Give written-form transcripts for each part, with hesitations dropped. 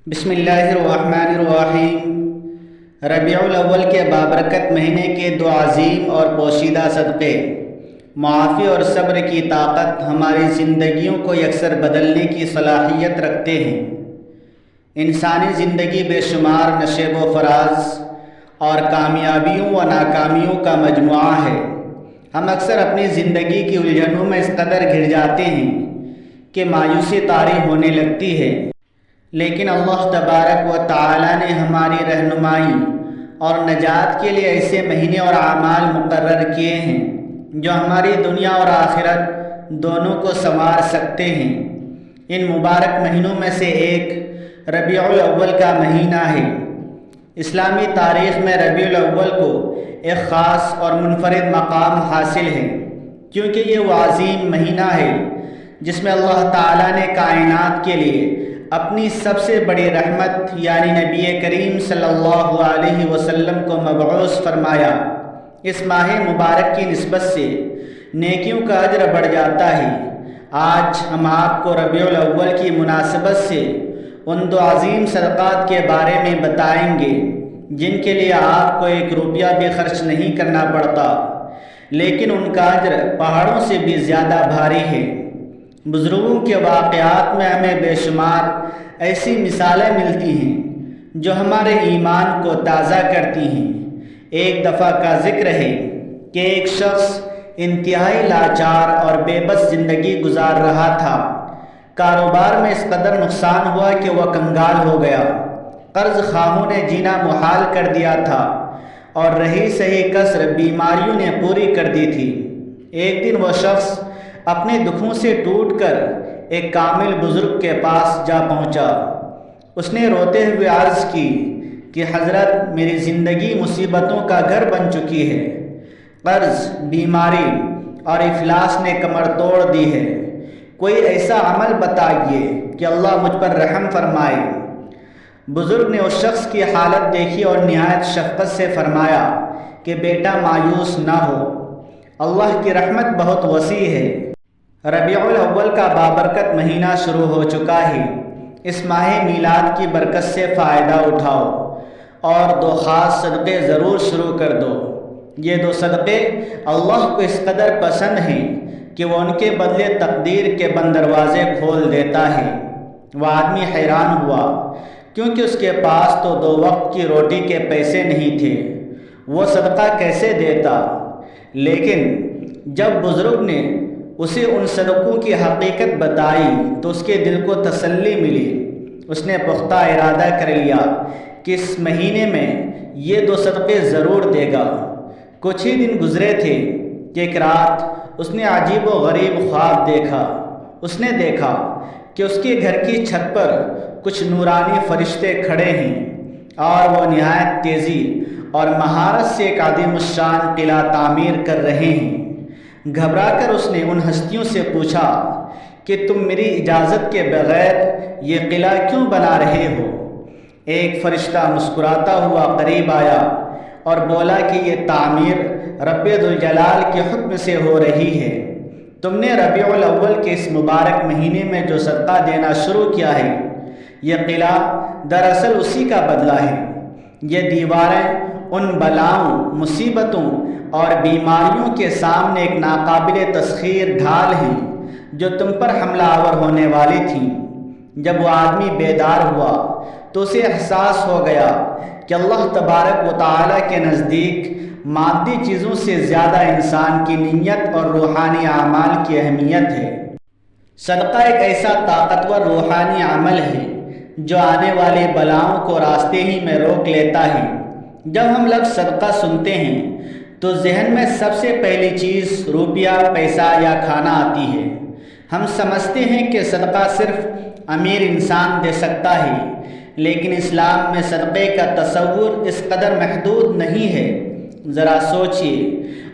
بسم اللہ الرحمن الرحیم۔ ربیع الاول کے بابرکت مہینے کے دو عظیم اور پوشیدہ صدقے معافی اور صبر کی طاقت ہماری زندگیوں کو یکسر بدلنے کی صلاحیت رکھتے ہیں۔ انسانی زندگی بے شمار نشیب و فراز اور کامیابیوں و ناکامیوں کا مجموعہ ہے۔ ہم اکثر اپنی زندگی کی الجھنوں میں اس قدر گھر جاتے ہیں کہ مایوسی طاری ہونے لگتی ہے، لیکن اللہ تبارک و تعالی نے ہماری رہنمائی اور نجات کے لیے ایسے مہینے اور اعمال مقرر کیے ہیں جو ہماری دنیا اور آخرت دونوں کو سنوار سکتے ہیں۔ ان مبارک مہینوں میں سے ایک ربیع الاول کا مہینہ ہے۔ اسلامی تاریخ میں ربیع الاول کو ایک خاص اور منفرد مقام حاصل ہے، کیونکہ یہ وہ عظیم مہینہ ہے جس میں اللہ تعالیٰ نے کائنات کے لیے اپنی سب سے بڑی رحمت یعنی نبی کریم صلی اللہ علیہ وسلم کو مبعوث فرمایا۔ اس ماہ مبارک کی نسبت سے نیکیوں کا اجر بڑھ جاتا ہے۔ آج ہم آپ کو ربیع الاول کی مناسبت سے ان دو عظیم صدقات کے بارے میں بتائیں گے جن کے لیے آپ کو ایک روپیہ بھی خرچ نہیں کرنا پڑتا، لیکن ان کا اجر پہاڑوں سے بھی زیادہ بھاری ہے۔ بزرگوں کے واقعات میں ہمیں بے شمار ایسی مثالیں ملتی ہیں جو ہمارے ایمان کو تازہ کرتی ہیں۔ ایک دفعہ کا ذکر ہے کہ ایک شخص انتہائی لاچار اور بے بس زندگی گزار رہا تھا۔ کاروبار میں اس قدر نقصان ہوا کہ وہ کنگال ہو گیا۔ قرض خواہوں نے جینا محال کر دیا تھا اور رہی سہی کسر بیماریوں نے پوری کر دی تھی۔ ایک دن وہ شخص اپنے دکھوں سے ٹوٹ کر ایک کامل بزرگ کے پاس جا پہنچا۔ اس نے روتے ہوئے عرض کی کہ حضرت، میری زندگی مصیبتوں کا گھر بن چکی ہے۔ قرض، بیماری اور افلاس نے کمر توڑ دی ہے۔ کوئی ایسا عمل بتائیے کہ اللہ مجھ پر رحم فرمائے۔ بزرگ نے اس شخص کی حالت دیکھی اور نہایت شفقت سے فرمایا کہ بیٹا مایوس نہ ہو، اللہ کی رحمت بہت وسیع ہے۔ ربیع الاول کا بابرکت مہینہ شروع ہو چکا ہے۔ اس ماہ میلاد کی برکت سے فائدہ اٹھاؤ اور دو خاص صدقے ضرور شروع کر دو۔ یہ دو صدقے اللہ کو اس قدر پسند ہیں کہ وہ ان کے بدلے تقدیر کے بند دروازے کھول دیتا ہے۔ وہ آدمی حیران ہوا کیونکہ اس کے پاس تو 2 وقت کی روٹی کے پیسے نہیں تھے، وہ صدقہ کیسے دیتا؟ لیکن جب بزرگ نے اسے ان صدقوں کی حقیقت بتائی تو اس کے دل کو تسلی ملی۔ اس نے پختہ ارادہ کر لیا کہ اس مہینے میں یہ 2 صدقے ضرور دے گا۔ کچھ ہی دن گزرے تھے کہ ایک رات اس نے عجیب و غریب خواب دیکھا۔ اس نے دیکھا کہ اس کے گھر کی چھت پر کچھ نورانی فرشتے کھڑے ہیں اور وہ نہایت تیزی اور مہارت سے ایک عظیم الشان قلعہ تعمیر کر رہے ہیں۔ گھبرا کر اس نے ان ہستیوں سے پوچھا کہ تم میری اجازت کے بغیر یہ قلعہ کیوں بنا رہے ہو؟ ایک فرشتہ مسکراتا ہوا قریب آیا اور بولا کہ یہ تعمیر رب ذوالجلال کے حکم سے ہو رہی ہے۔ تم نے ربیع الاول کے اس مبارک مہینے میں جو صدقہ دینا شروع کیا ہے، یہ قلعہ دراصل اسی کا بدلہ ہے۔ یہ دیواریں ان بلاؤں، مصیبتوں اور بیماریوں کے سامنے ایک ناقابل تسخیر ڈھال ہیں جو تم پر حملہ آور ہونے والی تھیں۔ جب وہ آدمی بیدار ہوا تو اسے احساس ہو گیا کہ اللہ تبارک و تعالیٰ کے نزدیک مادی چیزوں سے زیادہ انسان کی نیت اور روحانی اعمال کی اہمیت ہے۔ صدقہ ایک ایسا طاقتور روحانی عمل ہے جو آنے والی بلاؤں کو راستے ہی میں روک لیتا ہے۔ جب ہم لفظ صدقہ سنتے ہیں تو ذہن میں سب سے پہلی چیز روپیہ، پیسہ یا کھانا آتی ہے۔ ہم سمجھتے ہیں کہ صدقہ صرف امیر انسان دے سکتا ہے، لیکن اسلام میں صدقے کا تصور اس قدر محدود نہیں ہے۔ ذرا سوچئے،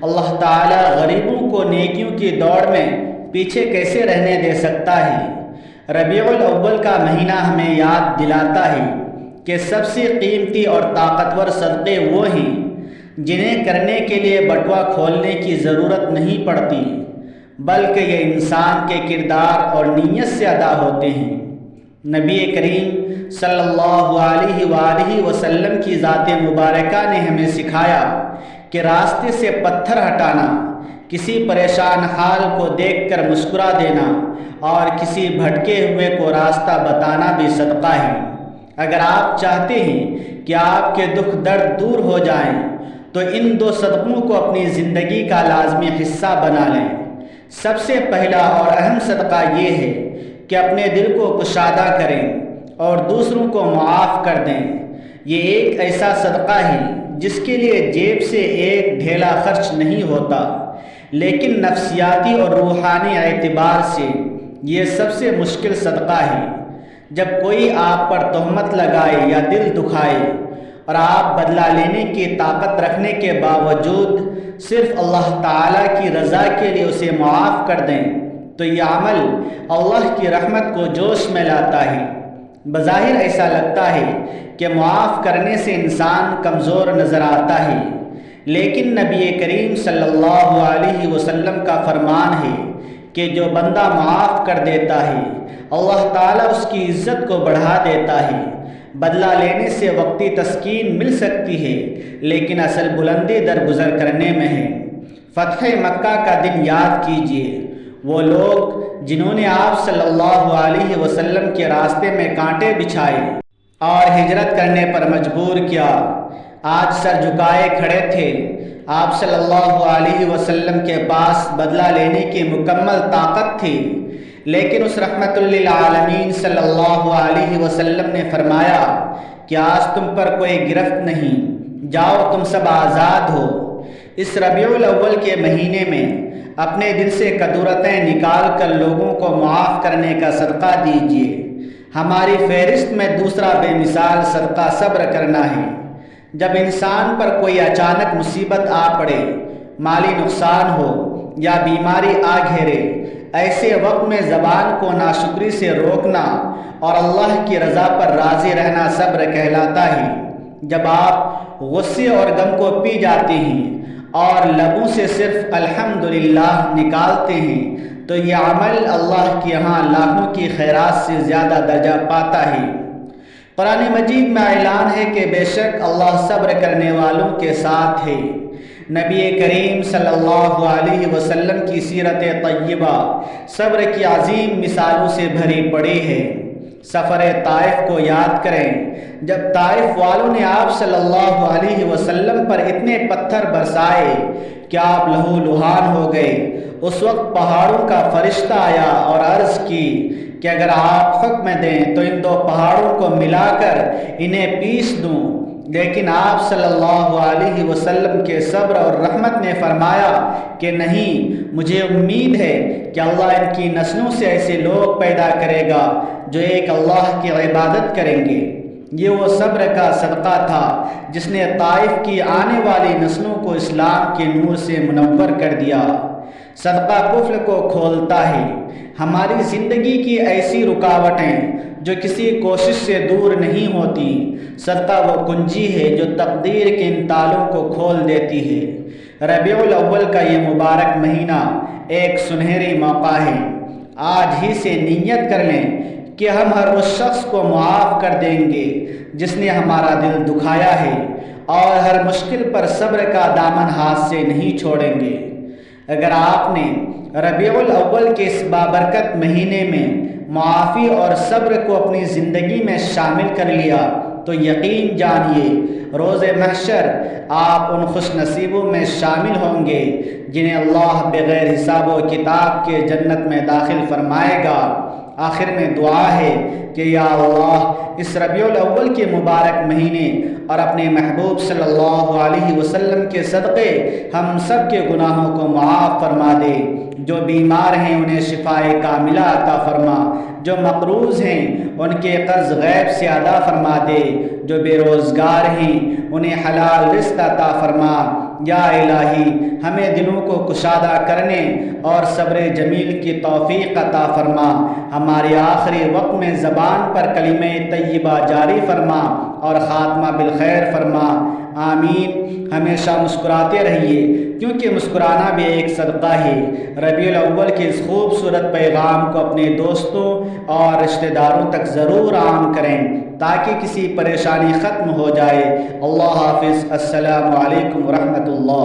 اللہ تعالیٰ غریبوں کو نیکیوں کی دوڑ میں پیچھے کیسے رہنے دے سکتا ہے؟ ربیع الاول کا مہینہ ہمیں یاد دلاتا ہے کہ سب سے قیمتی اور طاقتور صدقے وہ ہیں جنہیں کرنے کے لیے بٹوا کھولنے کی ضرورت نہیں پڑتی، بلکہ یہ انسان کے کردار اور نیت سے ادا ہوتے ہیں۔ نبی کریم صلی اللہ علیہ وآلہ وسلم کی ذات مبارکہ نے ہمیں سکھایا کہ راستے سے پتھر ہٹانا، کسی پریشان حال کو دیکھ کر مسکرا دینا اور کسی بھٹکے ہوئے کو راستہ بتانا بھی صدقہ ہے۔ اگر آپ چاہتے ہیں کہ آپ کے دکھ درد دور ہو جائیں تو ان 2 صدقوں کو اپنی زندگی کا لازمی حصہ بنا لیں۔ سب سے پہلا اور اہم صدقہ یہ ہے کہ اپنے دل کو کشادہ کریں اور دوسروں کو معاف کر دیں۔ یہ ایک ایسا صدقہ ہے جس کے لیے جیب سے ایک ڈھیلا خرچ نہیں ہوتا، لیکن نفسیاتی اور روحانی اعتبار سے یہ سب سے مشکل صدقہ ہے۔ جب کوئی آپ پر تہمت لگائے یا دل دکھائے اور آپ بدلہ لینے کی طاقت رکھنے کے باوجود صرف اللہ تعالیٰ کی رضا کے لیے اسے معاف کر دیں تو یہ عمل اللہ کی رحمت کو جوش میں لاتا ہے۔ بظاہر ایسا لگتا ہے کہ معاف کرنے سے انسان کمزور نظر آتا ہے، لیکن نبی کریم صلی اللہ علیہ وسلم کا فرمان ہے کہ جو بندہ معاف کر دیتا ہے اللہ تعالیٰ اس کی عزت کو بڑھا دیتا ہے۔ بدلہ لینے سے وقتی تسکین مل سکتی ہے، لیکن اصل بلندی درگزر کرنے میں ہے۔ فتح مکہ کا دن یاد کیجیے، وہ لوگ جنہوں نے آپ صلی اللہ علیہ وسلم کے راستے میں کانٹے بچھائے اور ہجرت کرنے پر مجبور کیا، آج سر جھکائے کھڑے تھے۔ آپ صلی اللہ علیہ وسلم کے پاس بدلہ لینے کی مکمل طاقت تھی، لیکن اس رحمت للعالمین صلی اللہ علیہ وسلم نے فرمایا کہ آج تم پر کوئی گرفت نہیں، جاؤ تم سب آزاد ہو۔ اس ربیع الاول کے مہینے میں اپنے دل سے کدورتیں نکال کر لوگوں کو معاف کرنے کا صدقہ دیجیے۔ ہماری فہرست میں دوسرا بے مثال صدقہ صبر کرنا ہے۔ جب انسان پر کوئی اچانک مصیبت آ پڑے، مالی نقصان ہو یا بیماری آ گھیرے، ایسے وقت میں زبان کو ناشکری سے روکنا اور اللہ کی رضا پر راضی رہنا صبر کہلاتا ہے۔ جب آپ غصے اور غم کو پی جاتے ہیں اور لبوں سے صرف الحمدللہ نکالتے ہیں تو یہ عمل اللہ کے ہاں لاکھوں کی خیرات سے زیادہ درجہ پاتا ہے۔ قرآن مجید میں اعلان ہے کہ بے شک اللہ صبر کرنے والوں کے ساتھ ہے۔ نبی کریم صلی اللہ علیہ وسلم کی سیرت طیبہ صبر کی عظیم مثالوں سے بھری پڑی ہے۔ سفر طائف کو یاد کریں، جب طائف والوں نے آپ صلی اللہ علیہ وسلم پر اتنے پتھر برسائے کہ آپ لہو لہان ہو گئے، اس وقت پہاڑوں کا فرشتہ آیا اور عرض کی کہ اگر آپ حکم دیں تو ان 2 پہاڑوں کو ملا کر انہیں پیس دوں، لیکن آپ صلی اللہ علیہ وسلم کے صبر اور رحمت نے فرمایا کہ نہیں، مجھے امید ہے کہ اللہ ان کی نسلوں سے ایسے لوگ پیدا کرے گا جو ایک اللہ کی عبادت کریں گے۔ یہ وہ صبر کا صدقہ تھا جس نے طائف کی آنے والی نسلوں کو اسلام کے نور سے منور کر دیا۔ صدقہ قفل کو کھولتا ہے۔ ہماری زندگی کی ایسی رکاوٹیں جو کسی کوشش سے دور نہیں ہوتی، صدقہ وہ کنجی ہے جو تقدیر کے ان تالوں کو کھول دیتی ہے۔ ربیع الاول کا یہ مبارک مہینہ ایک سنہری موقع ہے۔ آج ہی سے نیت کر لیں کہ ہم ہر اس شخص کو معاف کر دیں گے جس نے ہمارا دل دکھایا ہے، اور ہر مشکل پر صبر کا دامن ہاتھ سے نہیں چھوڑیں گے۔ اگر آپ نے ربیع الاول کے اس بابرکت مہینے میں معافی اور صبر کو اپنی زندگی میں شامل کر لیا تو یقین جانیے روز محشر آپ ان خوش نصیبوں میں شامل ہوں گے جنہیں اللہ بغیر حساب و کتاب کے جنت میں داخل فرمائے گا۔ آخر میں دعا ہے کہ یا اللہ اس ربیع الاول کے مبارک مہینے اور اپنے محبوب صلی اللہ علیہ وسلم کے صدقے ہم سب کے گناہوں کو معاف فرما دے۔ جو بیمار ہیں انہیں شفائے کاملہ عطا فرما، جو مقروض ہیں ان کے قرض غیب سے ادا فرما دے، جو بے روزگار ہیں انہیں حلال رزق عطا فرما۔ یا الہی ہمیں دلوں کو کشادہ کرنے اور صبر جمیل کی توفیق عطا فرما۔ ہمارے آخری وقت میں زبان پر کلمہ طیبہ جاری فرما اور خاتمہ بالخیر فرما۔ آمین۔ ہمیشہ مسکراتے رہیے کیونکہ مسکرانا بھی ایک صدقہ ہے۔ ربیع الاول کے اس خوبصورت پیغام کو اپنے دوستوں اور رشتہ داروں تک ضرور عام کریں تاکہ کسی پریشانی ختم ہو جائے۔ اللہ حافظ۔ السلام علیکم ورحمۃ اللہ۔